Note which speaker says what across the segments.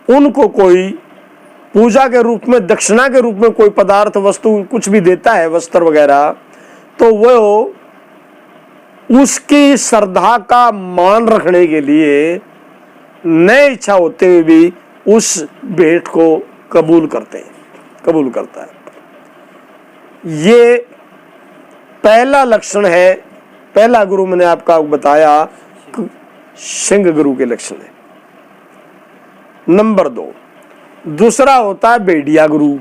Speaker 1: उनको कोई पूजा के रूप में, दक्षिणा के रूप में कोई पदार्थ वस्तु कुछ भी देता है, वस्त्र वगैरह, तो वो उसकी श्रद्धा का मान रखने के लिए न इच्छा होते हुए भी उस भेंट को कबूल करता है। ये पहला लक्षण है, पहला गुरु मैंने आपको बताया, सिंह गुरु के लक्षण है। नंबर 2, दूसरा होता है भेड़िया गुरु।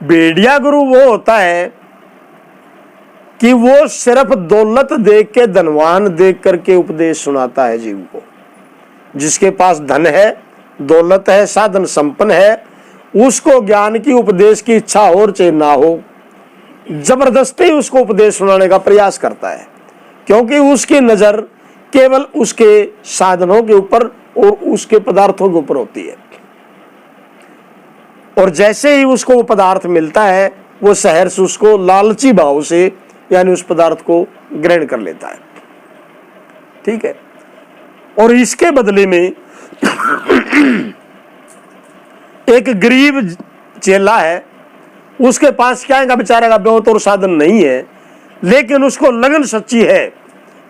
Speaker 1: भेड़िया गुरु वो होता है कि वो सिर्फ दौलत देख के, धनवान देख करके उपदेश सुनाता है जीव को। जिसके पास धन है, दौलत है, साधन संपन्न है, उसको ज्ञान की, उपदेश की इच्छा हो और चाहे ना हो, जबरदस्ती उसको उपदेश सुनाने का प्रयास करता है, क्योंकि उसकी नजर केवल उसके साधनों के ऊपर और उसके पदार्थों के ऊपर होती है। और जैसे ही उसको वो पदार्थ मिलता है, वो शहर से उसको लालची भाव से, यानी उस पदार्थ को ग्रहण कर लेता है। ठीक है। और इसके बदले में एक गरीब चेला है, उसके पास क्या है, बेचारे का बहुत और साधन नहीं है, लेकिन उसको लगन सच्ची है,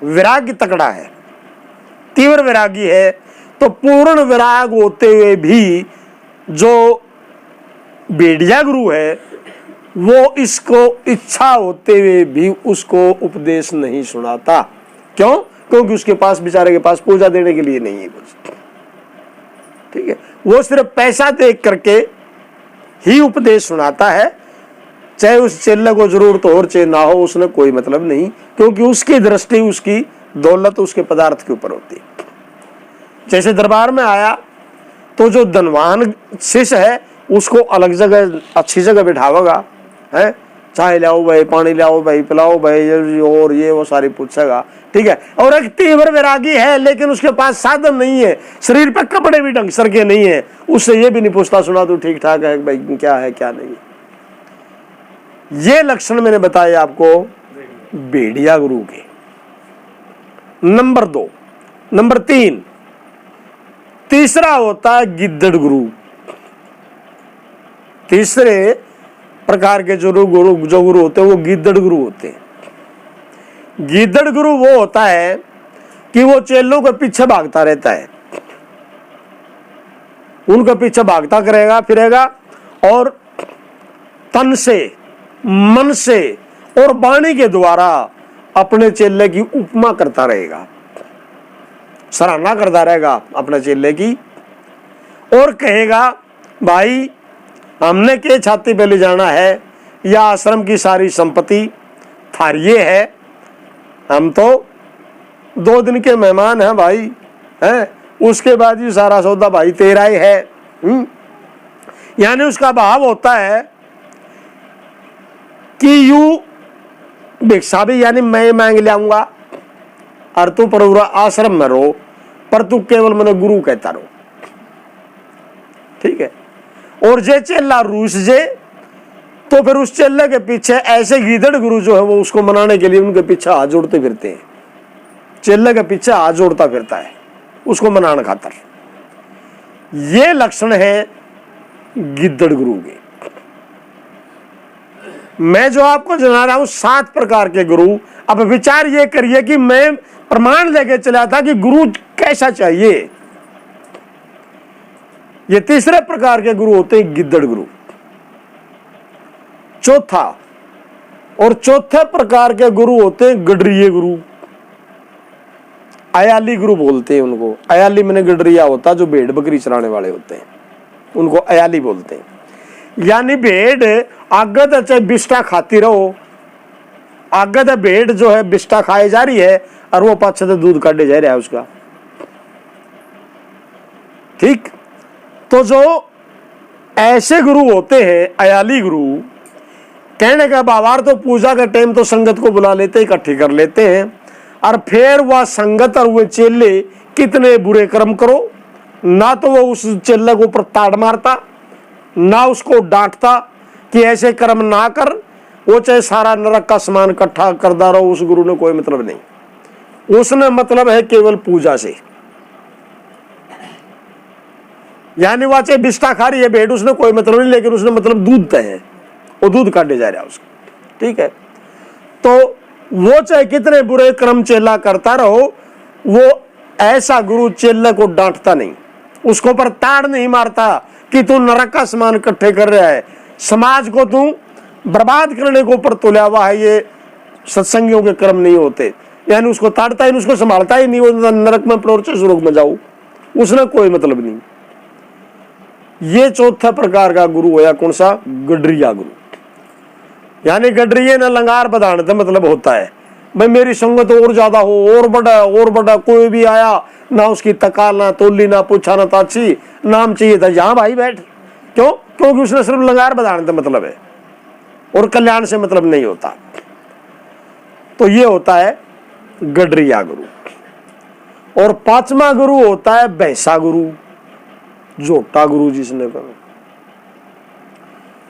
Speaker 1: विराग तकड़ा है, तीव्र विरागी है। तो पूर्ण विराग होते हुए भी जो भेड़िया गुरु है, वो इसको इच्छा होते हुए भी उसको उपदेश नहीं सुनाता। क्यों? क्योंकि उसके पास, बेचारे के पास पूजा देने के लिए नहीं है कुछ। ठीक है। वो सिर्फ पैसा देख करके ही उपदेश सुनाता है, चाहे उस चेले को जरूरत हो और चाहे ना हो, उसने कोई मतलब नहीं, क्योंकि उसकी दृष्टि, उसकी दौलत उसके पदार्थ के ऊपर होती है। जैसे दरबार में आया तो जो धनवान शिष्य है उसको अलग जगह, अच्छी जगह बिठावेगा, है, चाय लाओ भाई, पानी लाओ भाई, पिलाओ भाई, और ये वो सारी पूछेगा। ठीक है। और एक तीव्र वैरागी है, लेकिन उसके पास साधन नहीं है, शरीर पे कपड़े भी ढंग सर के नहीं है, उससे ये भी नहीं पूछता सुना तू ठीक ठाक है भाई, क्या है क्या नहीं। ये लक्षण मैंने बताए आपको भेड़िया गुरु के। नंबर 2, नंबर 3, तीसरा होता है गिद्दड़ गुरु। तीसरे प्रकार के जो गुरु होते हैं वो गिद्दड़ गुरु होते हैं। गिद्दड़ गुरु वो होता है कि वो चेलों के पीछे भागता रहता है, उनके पीछे भागता करेगा, फिरेगा, और तन से, मन से और वाणी के द्वारा अपने चेले की उपमा करता रहेगा, सराहना करता रहेगा अपने चेले की, और कहेगा भाई हमने के छाती पे ले जाना है, या आश्रम की सारी संपत्ति थारिये है, हम तो 2 दिन के मेहमान हैं भाई, हैं, उसके बाद ये सारा सौदा भाई तेरा ही है। यानी उसका भाव होता है कि यू भिक्षा भी, यानी मैं मांग लाऊंगा और तू पूरा आश्रम में रहो, पर तू केवल मैंने गुरु कहता रहो। ठीक है। और जे चेला रूस जे, तो फिर उस चेले के पीछे ऐसे गिद्दड़ गुरु जो है वो उसको मनाने के लिए उनके पीछे हाथ जोड़ते फिरते हैं, चेले के पीछे हाथ जोड़ता फिरता है उसको मनाने खातर। ये लक्षण है गिद्दड़ गुरु के। मैं जो आपको जना रहा हूं 7 प्रकार के गुरु। अब विचार ये करिए कि मैं प्रमाण लेके चला था कि गुरु कैसा चाहिए। ये तीसरे प्रकार के गुरु होते हैं गिद्दड़ गुरु। चौथा और चौथे प्रकार के गुरु होते हैं गडरिये गुरु। अयाली गुरु बोलते हैं उनको। अयाली मैंने गडरिया होता जो भेड़ बकरी चराने वाले होते हैं, उनको अयाली बोलते हैं। यानी भेड़ आगे तो चाहे बिस्टा खाती रहो, आगे तो भेड़ जो है बिस्टा खाई जा रही है और वो पाछे से दूध काटे जा रहा है उसका। ठीक। तो जो ऐसे गुरु होते हैं अयाली गुरु, कहने का बाबार तो पूजा के टाइम तो संगत को बुला लेते, इकट्ठी कर लेते हैं, और फिर वह संगत और वो चेले कितने बुरे कर्म करो, ना तो वो उस चेले को ऊपर ताड़ मारता, ना उसको डांटता कि ऐसे कर्म ना कर, वो चाहे सारा नरक का सामान इकट्ठा करता रहो, उस गुरु ने कोई मतलब नहीं। उसने मतलब है केवल पूजा से, यानी वह चाहे बिस्टा खा रही है भेड़, उसने कोई मतलब नहीं, लेकिन उसने मतलब दूध तय है, वो दूध काटे जा रहा है उसका, ठीक है। तो वो चाहे कितने बुरे कर्म चेला करता रहो, वो ऐसा गुरु चेले को डांटता नहीं, उसको पर ताड़ नहीं मारता कि तू नरक का सामान इकट्ठे कर रहा है, समाज को तू बर्बाद करने को ऊपर तुला हुआ है, ये सत्संगियों के कर्म नहीं होते। यानी उसको ताड़ता ही, उसको संभालता ही नहीं, वो नरक में प्रोचे सुरग में जाऊ, उसने कोई मतलब नहीं। ये चौथा प्रकार का गुरु होया, कौन सा? गडरिया गुरु। यानी गडरिये ना लंगार बधाने का मतलब होता है भाई मेरी संगत और ज्यादा हो, और बड़ा, कोई भी आया ना उसकी तकाल ना तोली ना पूछा ना ताची, नाम चाहिए था जहां भाई बैठ। क्यों? क्योंकि उसने सिर्फ लंगार बधाने का मतलब है और कल्याण से मतलब नहीं होता। तो ये होता है गडरिया गुरु। और पांचवा गुरु होता है भैंसा गुरु, जोटा गुरु जिसने कहा,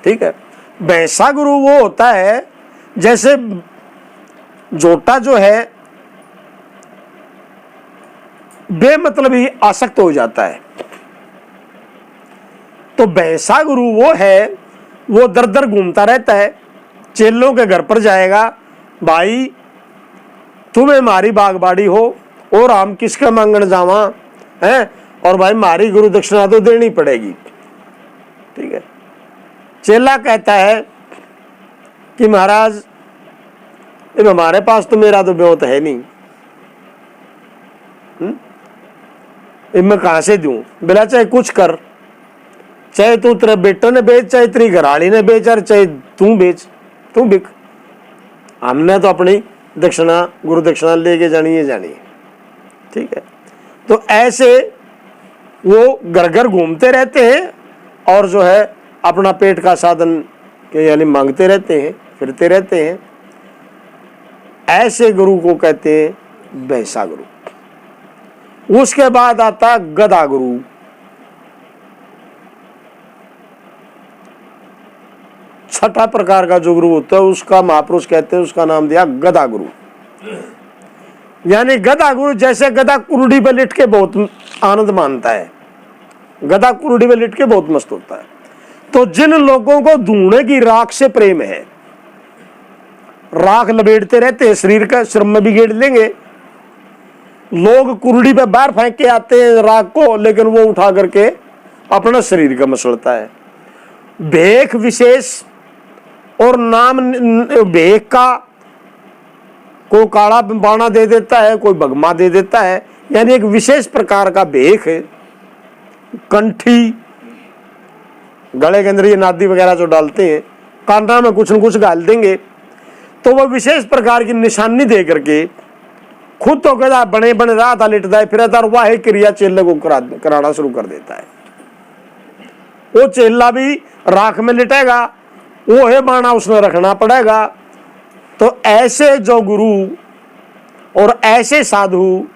Speaker 1: ठीक है। भैंसा गुरु वो होता है, जैसे जोटा जो है बेमतलब ही आसक्त हो जाता है, तो भैंसा गुरु वो है, वो दर दर घूमता रहता है, चेलों के घर पर जाएगा, भाई तुम्हें हमारी बागबाड़ी हो और हम किसका मांगण जावा है, और भाई हमारी गुरु दक्षिणा तो देनी पड़ेगी, ठीक है। चेला कहता है कि महाराज हमारे पास तो मेरा तो ब्योत है नहीं, मैं कहां से दूं? बोला चाहे कुछ कर, चाहे तू तेरे बेटे ने बेच, चाहे तेरी घराड़ी ने बेच, और चाहे तू बेच, तू बिक, हमने तो अपनी दक्षिणा गुरु दक्षिणा लेके जानी है, ठीक है। तो ऐसे वो घर घर घूमते रहते हैं और जो है अपना पेट का साधन के यानी मांगते रहते हैं, फिरते रहते हैं। ऐसे गुरु को कहते हैं भैंसा गुरु। उसके बाद आता गधा गुरु। छठा प्रकार का जो गुरु होता है उसका महापुरुष कहते हैं, उसका नाम दिया गधा गुरु। यानी गधा गुरु, जैसे गधा कुरुड़ी पे लिट के बहुत आनंद मानता है, गधा कुरुड़ी पे लिट के बहुत मस्त होता है। तो जिन लोगों को धुएं की राख से प्रेम है, राख लपेटते रहते हैं शरीर का, श्रम में भी गेड़ लेंगे लोग, कुरुड़ी पे बाहर फेंक के आते हैं राख को, लेकिन वो उठा करके अपना शरीर का मसलता है। भेख विशेष और नाम भेख का, कोई काला बाणा दे देता है, कोई भगमा दे देता है, यानी एक विशेष प्रकार का भेख है। कंठी, गले के अंदर ये नादी वगैरह जो डालते हैं, कांटा में कुछ न कुछ डाल देंगे, तो वह विशेष प्रकार की निशानी दे करके खुद तो कहता बने बने रहा था, लिटता है फिर था, वाह क्रिया चेले को कराना शुरू कर देता है। वो चेला भी राख में लिटेगा, वो है बाणा उसने रखना पड़ेगा। तो ऐसे जो गुरु और ऐसे साधु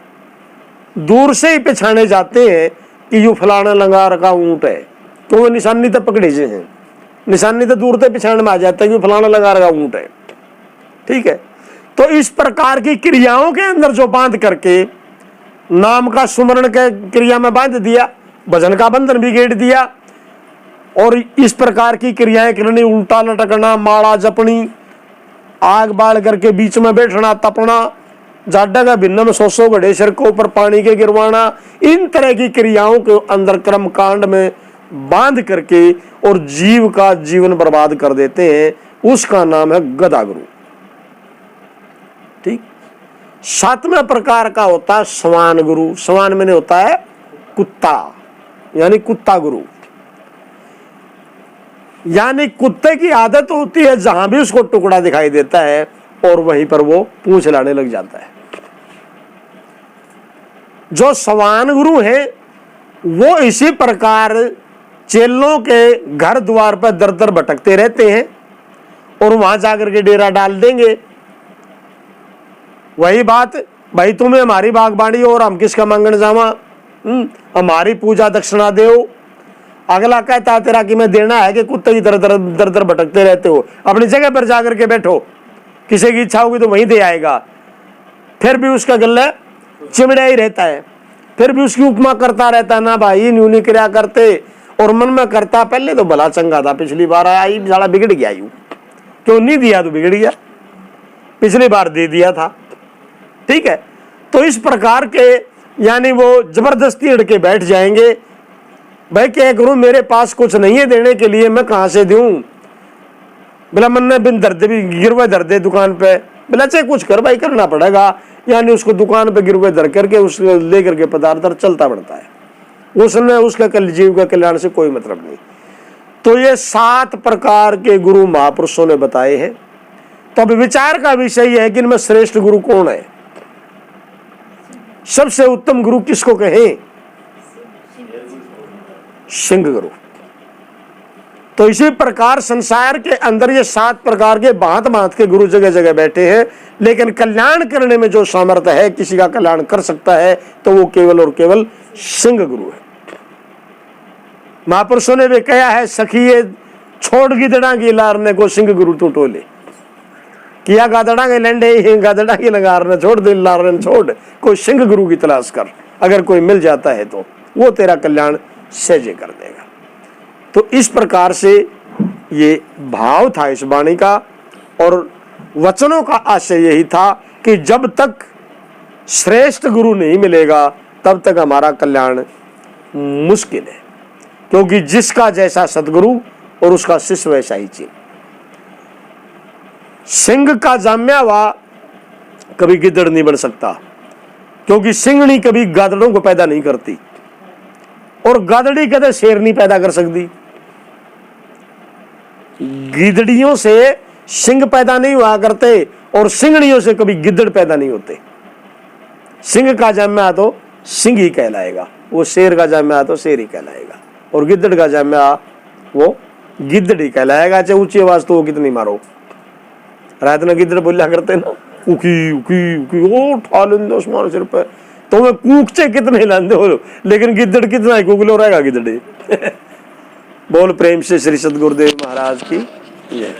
Speaker 1: दूर से ही पहचाने जाते हैं कि यू फलाना लंगार का ऊंट है, तो वो निशानी तो पकड़े से हैं, निशानी तो दूर से पहचान में आ जाता है कि फलाना लंगार का ऊंट है, ठीक है। तो इस प्रकार की क्रियाओं के अंदर जो बांध करके नाम का सुमरण के क्रिया में बांध दिया, भजन का बंधन भी गेड़ दिया, और इस प्रकार की क्रियाएं करनी, उल्टा लटकना, माला जपनी, आग बाल करके बीच में बैठना, तपना, जाडा का भिन्न में 100 घड़े सिर के ऊपर पानी के गिरवाना, इन तरह की क्रियाओं के अंदर कर्म कांड में बांध करके और जीव का जीवन बर्बाद कर देते हैं, उसका नाम है गधा गुरु, ठीक। सातवें प्रकार का होता है स्वान गुरु। स्वान में होता है कुत्ता, यानी कुत्ता गुरु। यानी कुत्ते की आदत होती है जहां भी उसको टुकड़ा दिखाई देता है और वहीं पर वो पूंछ लाने लग जाता है। जो स्वान गुरु है वो इसी प्रकार चेलों के घर द्वार पर दर दर भटकते रहते हैं और वहां जाकर के डेरा डाल देंगे। वही बात, भाई तुम्हें हमारी बागबाड़ी और हम किसका मांगण जावा, हमारी पूजा दक्षिणा दो। अगला कहता तेरा कि मैं देना है कि कुत्ते की तरह दर दर भटकते रहते हो, अपनी जगह पर जाकर के बैठो, किसी की इच्छा होगी तो वहीं दे आएगा। फिर भी उसका गला चिमड़ा ही रहता है। फिर भी उसकी उपमा करता रहता, ना भाई न्यू नहीं किया करते, और मन में करता पहले तो भला चंगा था, पिछली बार आई साला बिगड़ गया, यूं क्यों नहीं दिया तो बिगड़ गया, पिछली बार दे दिया था। ठीक है, तो इस प्रकार के यानी वो जबरदस्ती अड़ के बैठ जाएंगे, भाई क्या करूं, मेरे पास कुछ नहीं है देने के लिए, मैं कहां से दूं, बोला मन ने बिन दर्दे भी गिरवे धर दे दुकान पे, बोला चाहे कुछ कर भाई, करना पड़ेगा, यानी उसको दुकान पे गिरवे धर करके उसको लेकर के पदार्थ चलता बढ़ता है, उसने उसका जीव का कल्याण से कोई मतलब नहीं। तो ये 7 प्रकार के गुरु महापुरुषों ने बताए हैं। तो अब विचार का विषय यह है कि इनमें श्रेष्ठ गुरु कौन है, सबसे उत्तम गुरु किसको कहें, सिंह गुरु। तो इसी प्रकार संसार के अंदर ये 7 प्रकार के भांत भांत के गुरु जगह जगह बैठे हैं, लेकिन कल्याण करने में जो सामर्थ्य है, किसी का कल्याण कर सकता है, तो वो केवल और केवल सिंह गुरु है। महापुरुषों ने भी कहा है, सखिए छोड़ गिदड़ा की लारने को सिंह गुरु तू टोले, किया गादड़ा के लंडे गादड़ा की लगारने छोड़ दे लारने छोड़, कोई सिंह गुरु की तलाश कर, अगर कोई मिल जाता है तो वो तेरा कल्याण सहजे कर देगा। तो इस प्रकार से ये भाव था इस वाणी का, और वचनों का आशय यही था कि जब तक श्रेष्ठ गुरु नहीं मिलेगा तब तक हमारा कल्याण मुश्किल है, क्योंकि जिसका जैसा सदगुरु और उसका शिष्य वैसा ही चिन्ह। सिंह का जाम्या हुआ कभी गिद्दड़ नहीं बन सकता, क्योंकि सिंहनी कभी गादड़ों को पैदा नहीं करती, और गादड़ी कदे शेर नहीं पैदा कर सकती। गिदड़ियों से सिंह पैदा नहीं हुआ करते, और सिंगड़ियों से कभी गिद्दड़ पैदा नहीं होते। सिंह का जाम्या तो सिंह ही कहलाएगा, वो शेर का जाम्या तो शेर ही कहलाएगा, और गिद्दड़ का जाम्या वो गिद्दड़ ही कहलाएगा, चाहे ऊंची आवाज तो वो कितनी मारो। रात में गिद्दड़ बोलिया करते ना, उकी उकी उकी, ओ ठा लेंदे उस्मान सिर पे, तो मैं कूकचे कितने लांदे हो, लेकिन गिद्दड़ कितना ही कुकलो रहेगा गिद्दड़। बोल प्रेम से श्री सद्गुरुदेव महाराज की जय।